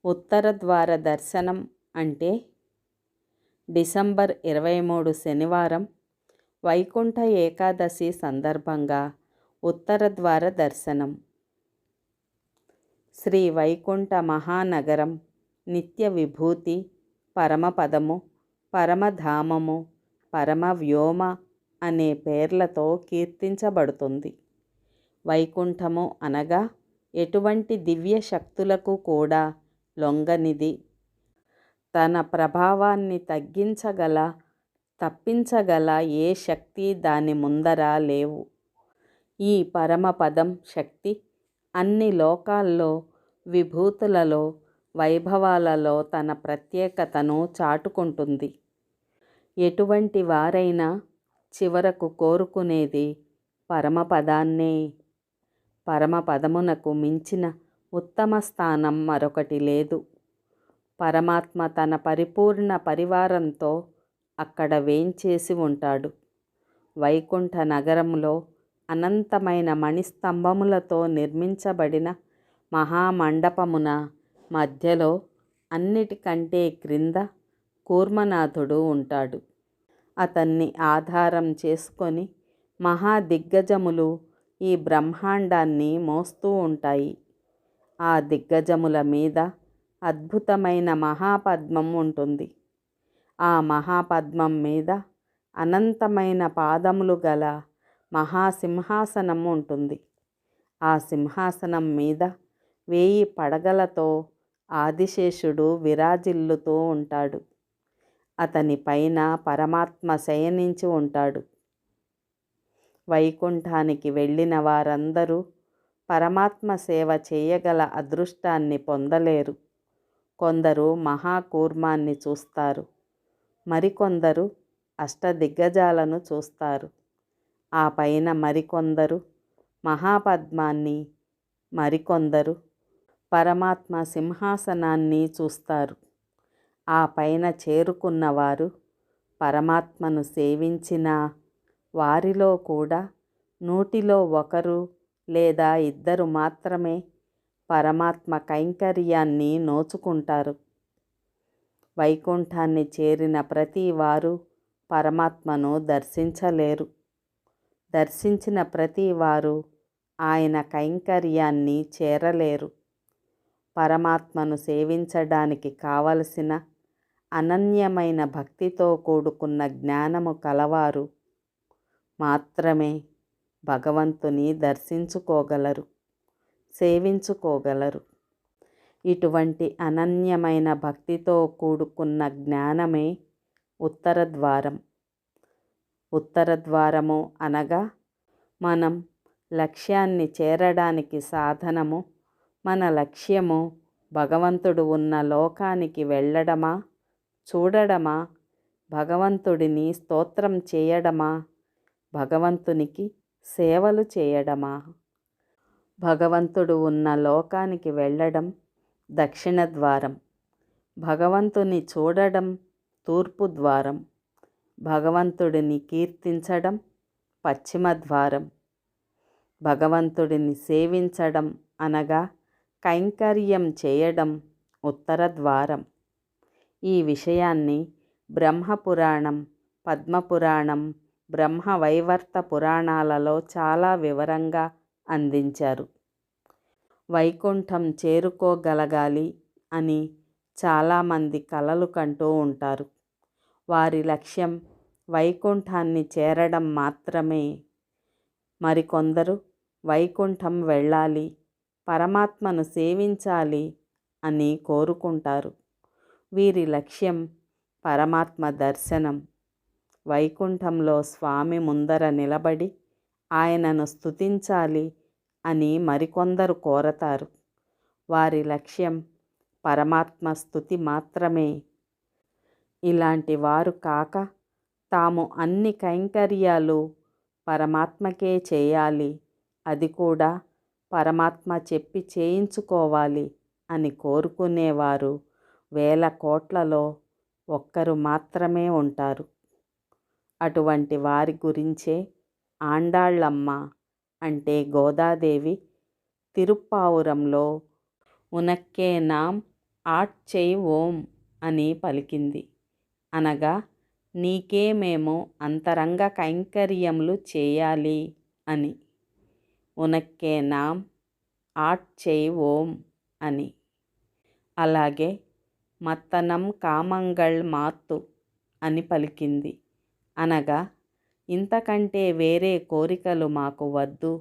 ఉత్తర ద్వార దర్శనం అంటే డిసెంబర్ 23 శనివారం వైకుంఠ ఏకాదశి సందర్భంగా ఉత్తర ద్వార దర్శనం. శ్రీ వైకుంఠ మహానగరం, నిత్య విభూతి, పరమపదము, పరమధామము, పరమవ్యోమ అనే పేర్లతో కీర్తించబడుతుంది. వైకుంఠము అనగా ఎటువంటి దివ్య శక్తులకు కూడా లొంగనిది, తన ప్రభావాన్ని తప్పించగల ఏ శక్తి దాని ముందర లేవు. ఈ పరమపదం శక్తి అన్ని లోకాల్లో, విభూతులలో, వైభవాలలో తన ప్రత్యేకతను చాటుకుంటుంది. ఎటువంటి వారైనా చివరకు కోరుకునేది పరమపదాన్నే. పరమపదమునకు మించిన ఉత్తమ స్థానం మరొకటి లేదు. పరమాత్మ తన పరిపూర్ణ పరివారంతో అక్కడ వేంచేసి ఉంటాడు. వైకుంఠ నగరంలో అనంతమైన మణిస్తంభములతో నిర్మించబడిన మహామండపమున మధ్యలో అన్నిటికంటే క్రింద కూర్మనాథుడు ఉంటాడు. అతన్ని ఆధారం చేసుకొని మహాదిగ్గజములు ఈ బ్రహ్మాండాన్ని మోస్తూ ఉంటాయి. ఆ దిగ్గజముల మీద అద్భుతమైన మహాపద్మం ఉంటుంది. ఆ మహాపద్మం మీద అనంతమైన పాదములు గల మహాసింహాసనం ఉంటుంది. ఆ సింహాసనం మీద 1000 పడగలతో ఆదిశేషుడు విరాజిల్లుతూ ఉంటాడు. అతని పైన పరమాత్మ శయనించి ఉంటాడు. వైకుంఠానికి వెళ్ళిన వారందరూ పరమాత్మ సేవ చేయగల అదృష్టాన్ని పొందలేరు. కొందరు మహాకూర్మాన్ని చూస్తారు, మరికొందరు అష్టదిగ్గజాలను చూస్తారు. ఆ పైన మరికొందరు మహాపద్మాన్ని, మరికొందరు పరమాత్మ సింహాసనాన్ని చూస్తారు. ఆ పైన చేరుకున్నవారు పరమాత్మను సేవించిన వారిలో కూడా 100లో 1 లేదా 2 మాత్రమే పరమాత్మ కైంకర్యాన్ని నోచుకుంటారు. వైకుంఠాన్ని చేరిన ప్రతి వారు పరమాత్మను దర్శించలేరు. దర్శించిన ప్రతి వారు ఆయన కైంకర్యాన్ని చేరలేరు. పరమాత్మను సేవించడానికి కావలసిన అనన్యమైన భక్తితో కూడుకున్న జ్ఞానము కలవారు మాత్రమే భగవంతుని దర్శించుకోగలరు, సేవించుకోగలరు. ఇటువంటి అనన్యమైన భక్తితో కూడుకున్న జ్ఞానమే ఉత్తర ద్వారం. ఉత్తర ద్వారము అనగా మనం లక్ష్యాన్ని చేరడానికి సాధనము. మన లక్ష్యము భగవంతుడు ఉన్న లోకానికి వెళ్ళడమా, చూడడమా, భగవంతుడిని స్తోత్రం చేయడమా, భగవంతునికి సేవలు చేయడమా? భగవంతుడు ఉన్న లోకానికి వెళ్ళడం దక్షిణ ద్వారం, భగవంతుని చూడడం తూర్పు ద్వారం, భగవంతుడిని కీర్తించడం పశ్చిమ ద్వారం, భగవంతుడిని సేవించడం అనగా కైంకర్యం చేయడం ఉత్తర ద్వారం. ఈ విషయాన్ని బ్రహ్మపురాణం, పద్మపురాణం, బ్రహ్మవైవర్త పురాణాలలో చాలా వివరంగా అందించారు. వైకుంఠం చేరుకోగలగాలి అని చాలామంది కలలు కంటూ ఉంటారు. వారి లక్ష్యం వైకుంఠాన్ని చేరడం మాత్రమే. మరికొందరు వైకుంఠం వెళ్ళాలి, పరమాత్మను సేవించాలి అని కోరుకుంటారు. వీరి లక్ష్యం పరమాత్మ దర్శనం. వైకుంఠంలో స్వామి ముందర నిలబడి ఆయనను స్తుతించాలి అని మరికొందరు కోరతారు. వారి లక్ష్యం పరమాత్మ స్తుతి మాత్రమే. ఇలాంటి వారు కాక తాము అన్ని కైంకర్యాలు పరమాత్మకే చేయాలి, అది కూడా పరమాత్మ చెప్పి చేయించుకోవాలి అని కోరుకునేవారు 1000 కోట్లలో 1 మాత్రమే ఉంటారు. అటువంటి వారి గురించే ఆండాళ్ళమ్మ అంటే గోదాదేవి తిరుప్పావురంలో "ఉనక్కే నామ్ ఆట్చెయ్ ఓం అని పలికింది. అనగా నీకే మేము అంతరంగ కైంకర్యములు చేయాలి అని. ఉనక్కే నాం ఆట్చెయ్ ఓం అని. అలాగే మత్తనం కామంగళ్ మాత్తు అని పలికింది. అనగా ఇంతకంటే వేరే కోరికలు మాకు వద్దు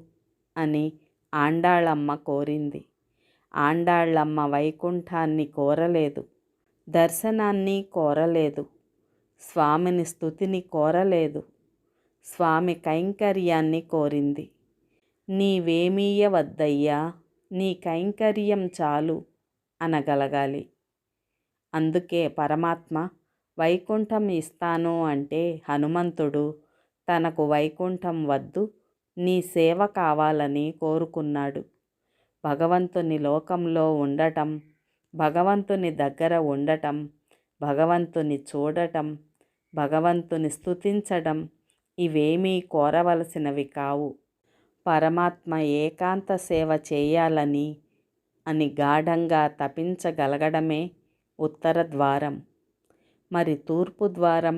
అని ఆండాళమ్మ కోరింది. ఆండాళ్ళమ్మ వైకుంఠాన్ని కోరలేదు, దర్శనాన్ని కోరలేదు, స్వామిని స్తుతిని కోరలేదు, స్వామి కైంకర్యాన్ని కోరింది. నీవేమీయవద్దయ్యా, నీ కైంకర్యం చాలు అనగలగాలి. అందుకే పరమాత్మ వైకుంఠం ఇస్తాను అంటే హనుమంతుడు తనకు వైకుంఠం వద్దు, నీ సేవ కావాలని కోరుకున్నాడు. భగవంతుని లోకంలో ఉండటం, భగవంతుని దగ్గర ఉండటం, భగవంతుని చూడటం, భగవంతుని స్తుతించడం ఇవేమీ కోరవలసినవి కావు. పరమాత్మ ఏకాంత సేవ చేయాలని అని గాఢంగా తపించగలగడమే ఉత్తర ద్వారం. మరి తూర్పు ద్వారం,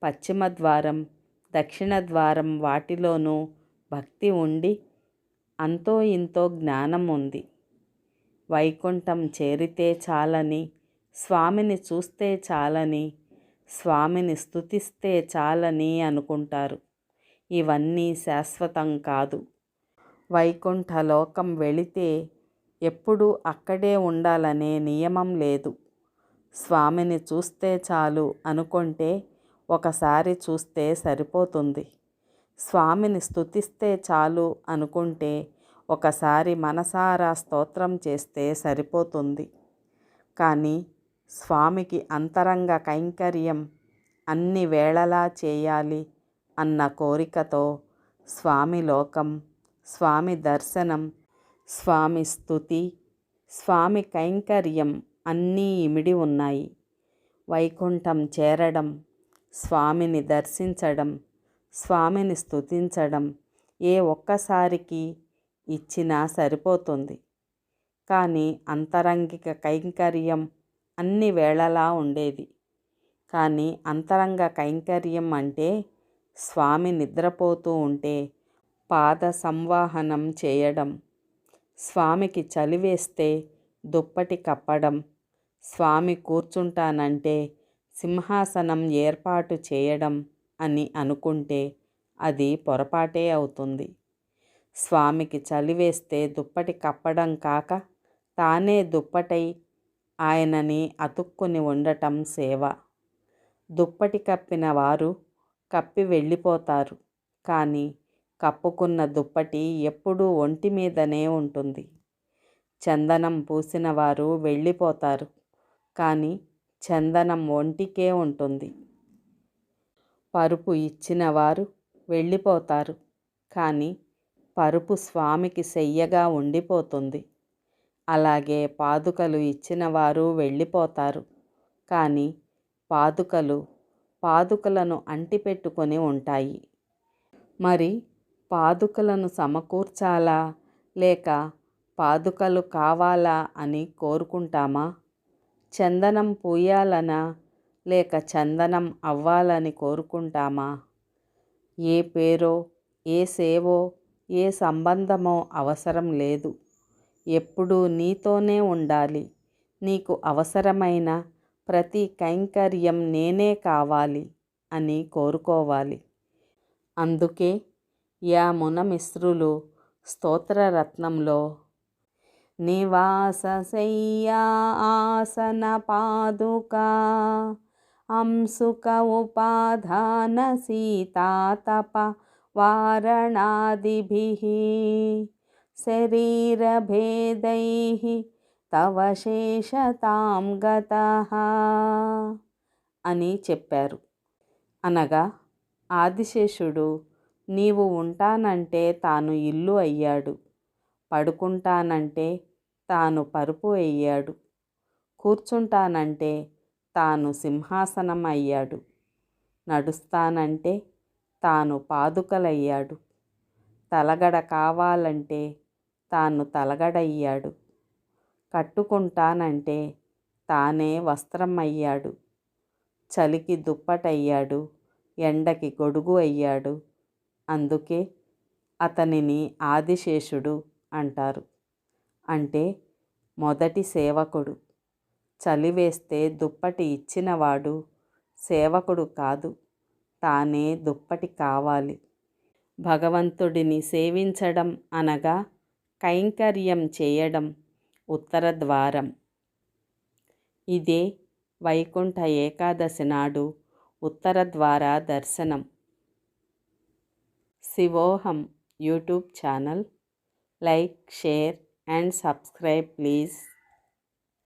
పశ్చిమ ద్వారం, దక్షిణ ద్వారం వాటిలోనూ భక్తి ఉండి అంతో ఇంతో జ్ఞానం ఉంది. వైకుంఠం చేరితే చాలని, స్వామిని చూస్తే చాలని, స్వామిని స్తుతిస్తే చాలని అనుకుంటారు. ఇవన్నీ శాశ్వతం కాదు. వైకుంఠలోకం వెళితే ఎప్పుడూ అక్కడే ఉండాలనే నియమం లేదు. స్వామిని చూస్తే చాలు అనుకుంటే ఒకసారి చూస్తే సరిపోతుంది. స్వామిని స్తుతిస్తే చాలు అనుకుంటే ఒకసారి మనసారా స్తోత్రం చేస్తే సరిపోతుంది. కానీ స్వామికి అంతరంగ కైంకర్యం అన్ని వేళలా చేయాలి అన్న కోరికతో స్వామి లోకం, స్వామి దర్శనం, స్వామి స్తుతి, స్వామి కైంకర్యం అన్నీ ఇమిడి ఉన్నాయి. వైకుంఠం చేరడం, స్వామిని దర్శించడం, స్వామిని స్తుతించడం ఏ ఒక్కసారికి ఇచ్చినా సరిపోతుంది. కానీ అంతరంగిక కైంకర్యం అన్ని వేళలా ఉండేది. కానీ అంతరంగ కైంకర్యం అంటే స్వామి నిద్రపోతూ ఉంటే పాద సంవాహనం చేయడం, స్వామికి చలివేస్తే దుప్పటి కప్పడం, స్వామి కూర్చుంటానంటే సింహాసనం ఏర్పాటు చేయడం అని అనుకుంటే అది పొరపాటే అవుతుంది. స్వామికి చలివేస్తే దుప్పటి కప్పడం కాక తానే దుప్పటై ఆయనని అతుక్కుని ఉండటం సేవ. దుప్పటి కప్పిన వారు కప్పి వెళ్ళిపోతారు, కానీ కప్పుకున్న దుప్పటి ఎప్పుడూ ఒంటి మీదనే ఉంటుంది. చందనం పూసిన వారు వెళ్ళిపోతారు, కానీ చందనం ఒంటికే ఉంటుంది. పరుపు ఇచ్చిన వారు వెళ్ళిపోతారు, కానీ పరుపు స్వామికి శయ్యగా ఉండిపోతుంది. అలాగే పాదుకలు ఇచ్చిన వారు వెళ్ళిపోతారు, కానీ పాదుకలను అంటిపెట్టుకొని ఉంటాయి. మరి పాదుకలను సమకూర్చాలా లేక పాదుకలు కావాలా అని కోరుకుంటామా? చందనం పూయాలనా లేక చందనం అవ్వాలని కోరుకుంటామా? ఏ పేరో, ఏ సేవో, ఏ సంబంధమో అవసరం లేదు. ఎప్పుడూ నీతోనే ఉండాలి. నీకు అవసరమైన ప్రతి కైంకర్యం నేనే కావాలి అని కోరుకోవాలి. అందుకే యామునమిశ్రులు స్తోత్రరత్నంలో నివాసశయ్యా ఆసన పాదుకా అంశుక ఉపాధాన సీతాతప వారణాదిభిః శరీరభేదైః తవ శేషతాం గతః అని చెప్పారు. అనగా ఆదిశేషుడు నీవు ఉంటానంటే తాను ఇల్లు అయ్యాడు, పడుకుంటానంటే తాను పరుపు అయ్యాడు, కూర్చుంటానంటే తాను సింహాసనం అయ్యాడు, నడుస్తానంటే తాను పాదుకలయ్యాడు, తలగడ కావాలంటే తాను తలగడయ్యాడు, కట్టుకుంటానంటే తానే వస్త్రం అయ్యాడు, చలికి దుప్పటయ్యాడు, ఎండకి గొడుగు అయ్యాడు. అందుకే అతనిని ఆదిశేషుడు అంటారు. అంటే మొదటి సేవకుడు. చలి వేస్తే దుప్పటి ఇచ్చినవాడు సేవకుడు కాదు, తానే దుప్పటి కావాలి. భగవంతుడిని సేవించడం అనగా కైంకర్యం చేయడం, ఉత్తర ద్వారం. ఇదే వైకుంఠ ఏకాదశి నాడు ఉత్తర ద్వార దర్శనం. శివోహం YouTube channel. Like, share and subscribe please.